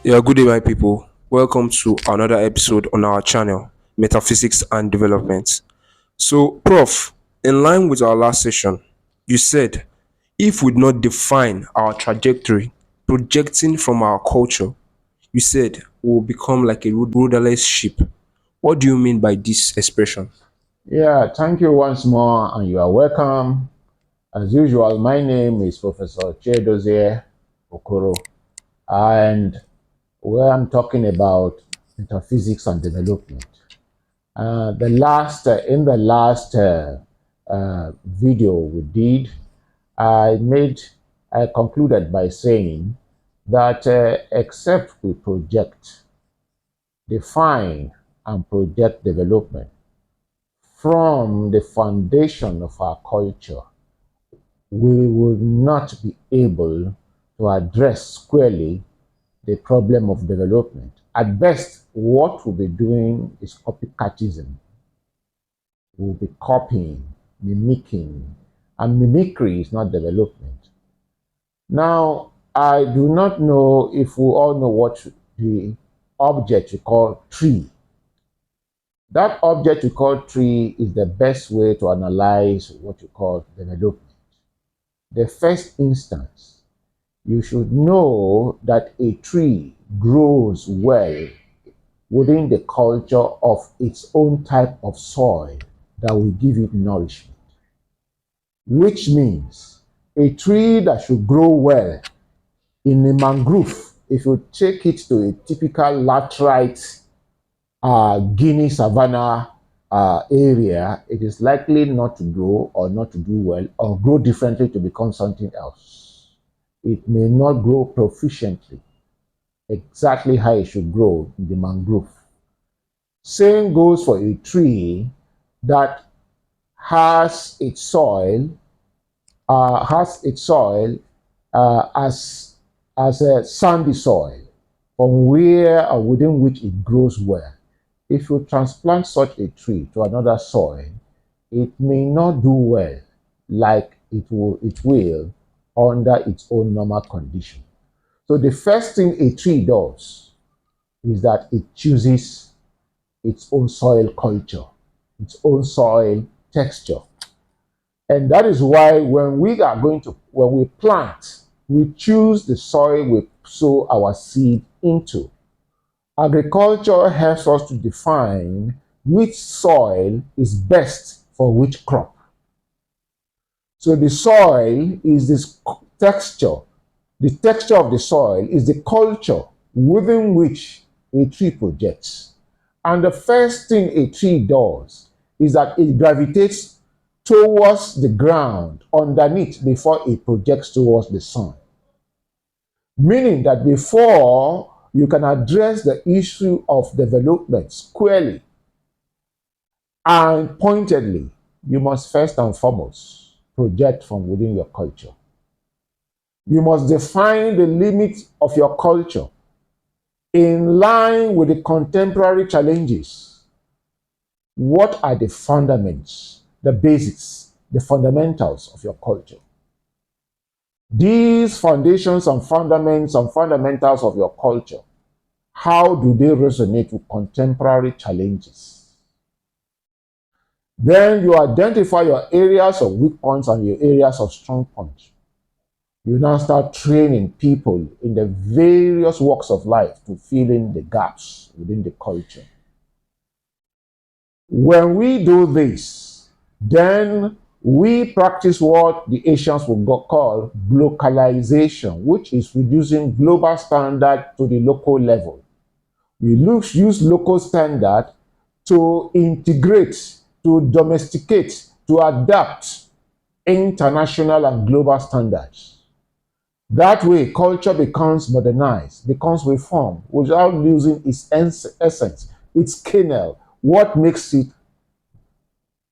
Yeah, good day, my people. Welcome to another episode on our channel, Metaphysics and Development. So, Prof, in line with our last session, you said if we do not define our trajectory, projecting from our culture, you said we will become like a rudderless ship. What do you mean by this expression? Yeah, thank you once more, and you are welcome. As usual, my name is Professor Chedozie Okoro, and where I'm talking about metaphysics and development. In the last video we did, I made I concluded by saying that except we project, define, and project development from the foundation of our culture, we will not be able to address squarely the problem of development. At best, what we'll be doing is copycatism. We'll be copying, mimicking, and mimicry is not development. Now, I do not know if we all know what the object we call tree. That object we call tree is the best way to analyze what you call development. The first instance, you should know that a tree grows well within the culture of its own type of soil that will give it nourishment. Which means a tree that should grow well in a mangrove, if you take it to a typical laterite Guinea savanna area, it is likely not to grow or not to do well or grow differently to become something else. It may not grow proficiently exactly how it should grow in the mangrove. Same goes for a tree that has its soil as a sandy soil from where or within which it grows well. If you transplant such a tree to another soil, it may not do well like it will under its own normal condition. So the first thing a tree does is that it chooses its own soil culture, its own soil texture. And that is why when we plant, we choose the soil we sow our seed into. Agriculture helps us to define which soil is best for which crop. So the soil is this texture. The texture of the soil is the culture within which a tree projects. And the first thing a tree does is that it gravitates towards the ground underneath before it projects towards the sun. Meaning that before you can address the issue of development squarely and pointedly, you must first and foremost project from within your culture. You must define the limits of your culture in line with the contemporary challenges. What are the fundamentals, the basics, the fundamentals of your culture? These foundations and fundamentals of your culture, how do they resonate with contemporary challenges? Then you identify your areas of weak points and your areas of strong points. You now start training people in the various walks of life to fill in the gaps within the culture. When we do this, then we practice what the Asians would call localization, which is reducing global standard to the local level. We use local standard to integrate to domesticate, to adapt international and global standards. That way, culture becomes modernized, becomes reformed without losing its essence, its kernel, what makes it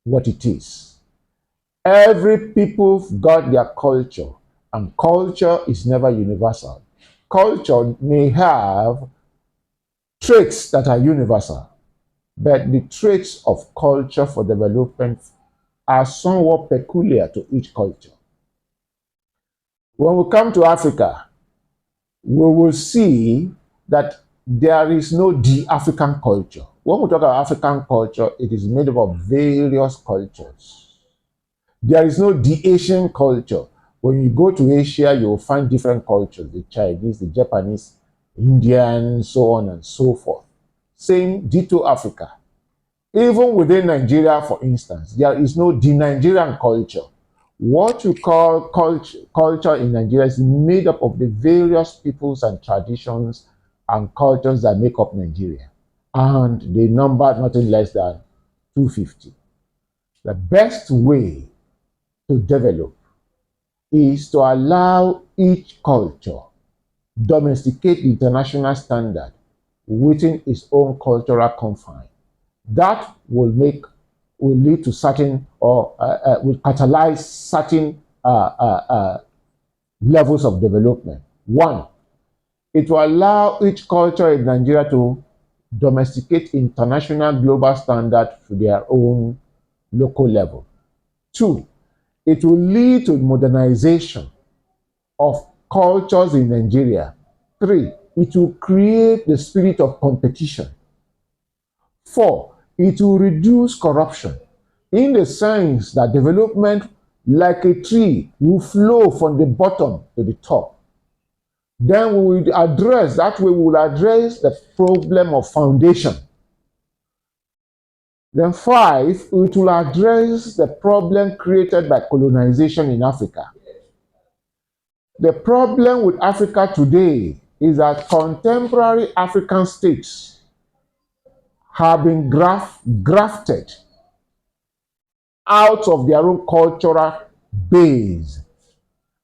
what it is. Every people got their culture, and culture is never universal. Culture may have traits that are universal, but the traits of culture for development are somewhat peculiar to each culture. When we come to Africa, we will see that there is no the African culture. When we talk about African culture, it is made up of various cultures. There is no the Asian culture. When you go to Asia, you will find different cultures, the Chinese, the Japanese, Indian, so on and so forth. Same ditto Africa. Even within Nigeria, for instance, there is no the Nigerian culture. What you call culture in Nigeria is made up of the various peoples and traditions and cultures that make up Nigeria. And they number nothing less than 250. The best way to develop is to allow each culture domesticate the international standard within its own cultural confine. That will lead to certain or will catalyze certain levels of development. One, it will allow each culture in Nigeria to domesticate international global standard to their own local level. Two, it will lead to modernization of cultures in Nigeria. Three, it will create the spirit of competition. Four, it will reduce corruption in the sense that development, like a tree, will flow from the bottom to the top. Then we will address, that way we will address the problem of foundation. Then five, it will address the problem created by colonization in Africa. The problem with Africa today is that contemporary African states have been grafted out of their own cultural base.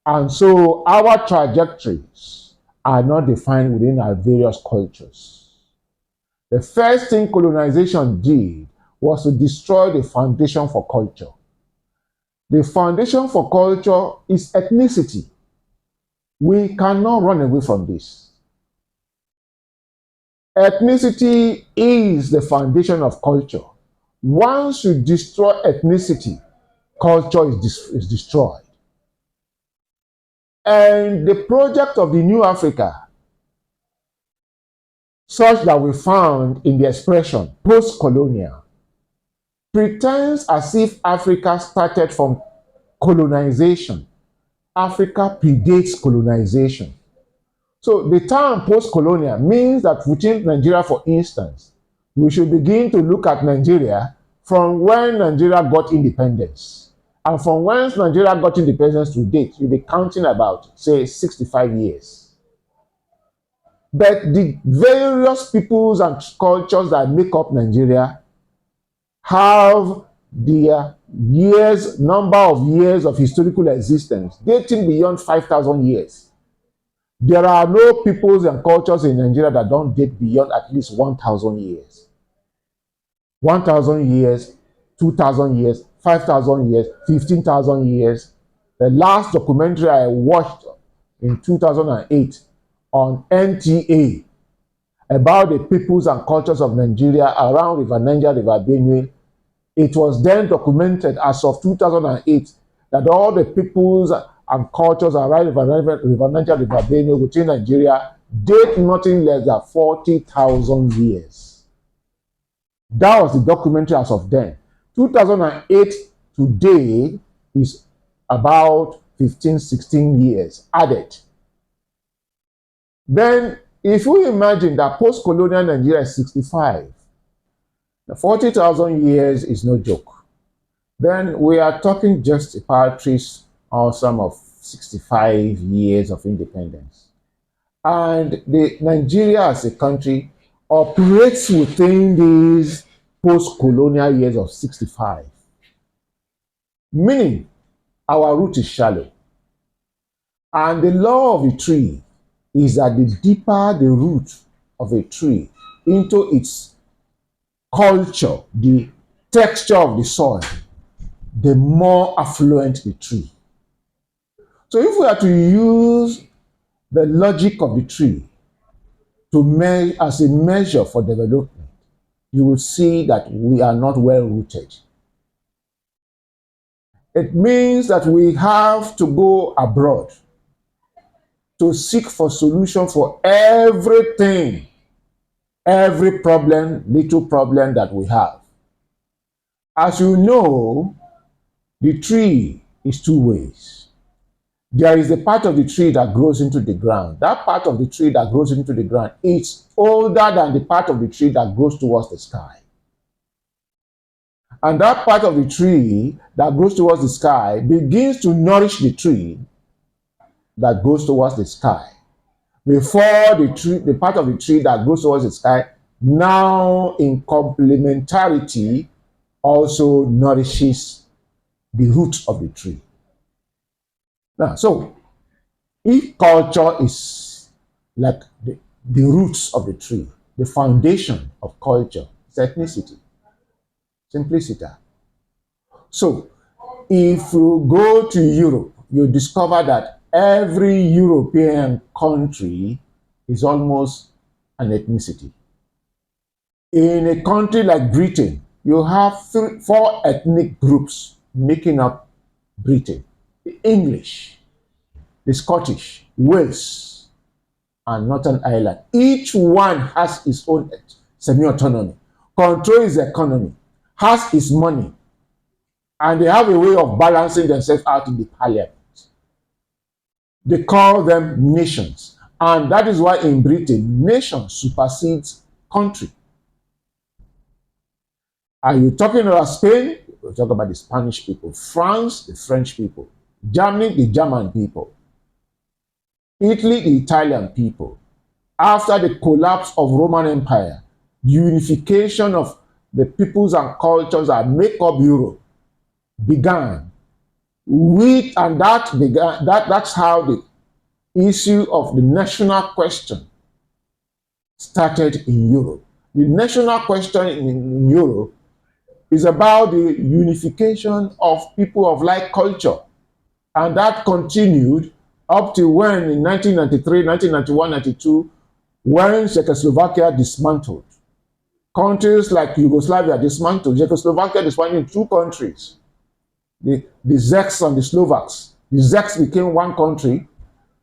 And so our trajectories are not defined within our various cultures. The first thing colonization did was to destroy the foundation for culture. The foundation for culture is ethnicity. We cannot run away from this. Ethnicity is the foundation of culture. Once you destroy ethnicity, culture is destroyed. And the project of the New Africa, such that we found in the expression post-colonial, pretends as if Africa started from colonization. Africa predates colonization. So the term post-colonial means that within Nigeria, for instance, we should begin to look at Nigeria from when Nigeria got independence. And from when Nigeria got independence to date, you'll be counting about, say, 65 years. But the various peoples and cultures that make up Nigeria have their number of years of historical existence dating beyond 5,000 years. There are no peoples and cultures in Nigeria that don't date beyond at least 1,000 years. 1,000 years, 2,000 years, 5,000 years, 15,000 years. The last documentary I watched in 2008 on NTA about the peoples and cultures of Nigeria around River Niger, River Benue, it was then documented as of 2008 that all the peoples and cultures around River Niger, River Benue within Nigeria date nothing less than 40,000 years. That was the documentary as of then. 2008 today is about 15, 16 years added. Then, if you imagine that post-colonial Nigeria is 65, 40,000 years is no joke. Then we are talking just a paltry sum of 65 years of independence. And Nigeria as a country operates within these post-colonial years of 65. Meaning, our root is shallow. And the law of the tree is that the deeper the root of a tree into its culture, the texture of the soil, the more affluent the tree. So if we are to use the logic of the tree as a measure for development, you will see that we are not well rooted. It means that we have to go abroad to seek for solution for everything, every problem, little problem that we have. As you know, the tree is two ways. There is the part of the tree that grows into the ground. That part of the tree that grows into the ground is older than the part of the tree that grows towards the sky. And that part of the tree that grows towards the sky begins to nourish the tree that goes towards the sky. Before the part of the tree that grows towards the sky, now in complementarity, also nourishes the roots of the tree. Now, so if culture is like the roots of the tree, the foundation of culture is ethnicity, simplicity. So if you go to Europe, you discover that every European country is almost an ethnicity. In a country like Britain, you have four ethnic groups making up Britain: the English, the Scottish, Wales, and Northern Ireland. Each one has its own semi-autonomy, controls its economy, has its money, and they have a way of balancing themselves out in the parliament. They call them nations. And that is why in Britain, nation supersedes country. Are you talking about Spain? We'll talk about the Spanish people. France, the French people. Germany, the German people. Italy, the Italian people. After the collapse of Roman Empire, the unification of the peoples and cultures that make up Europe began. That's how the issue of the national question started in Europe. The national question in Europe is about the unification of people of like culture. And that continued up to when in 1993, 1991, 92, when Czechoslovakia dismantled. Countries like Yugoslavia dismantled. Czechoslovakia dismantled in two countries. The Czechs and the Slovaks. The Czechs became one country,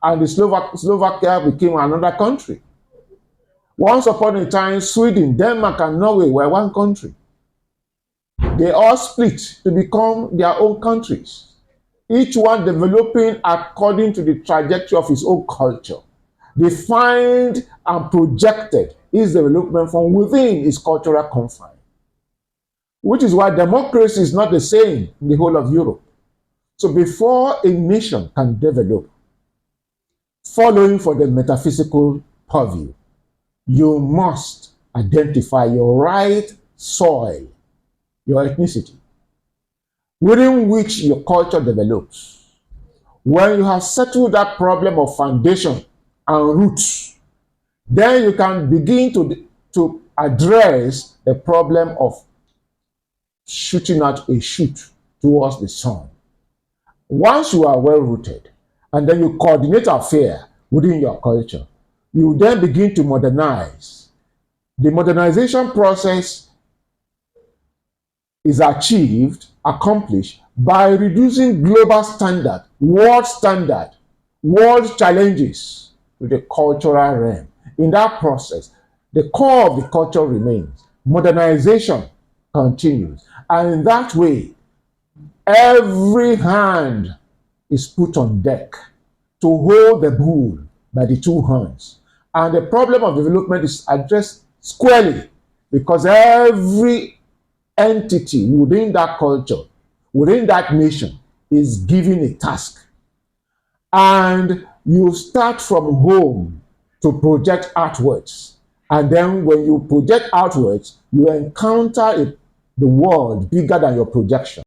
and the Slovakia became another country. Once upon a time, Sweden, Denmark, and Norway were one country. They all split to become their own countries, each one developing according to the trajectory of its own culture, defined and projected its development from within its cultural confine. Which is why democracy is not the same in the whole of Europe. So before a nation can develop, following for the metaphysical purview, you must identify your right soil, your ethnicity, within which your culture develops. When you have settled that problem of foundation and roots, then you can begin to address the problem of shooting out a shoot towards the sun. Once you are well rooted, and then you coordinate affairs within your culture, you then begin to modernize. The modernization process is accomplished by reducing global standard, world challenges to the cultural realm. In that process, the core of the culture remains. Modernization continues. And in that way, every hand is put on deck to hold the bull by the two horns. And the problem of development is addressed squarely, because every entity within that culture, within that nation, is given a task. And you start from home to project outwards. And then when you project outwards, you encounter the world bigger than your projection.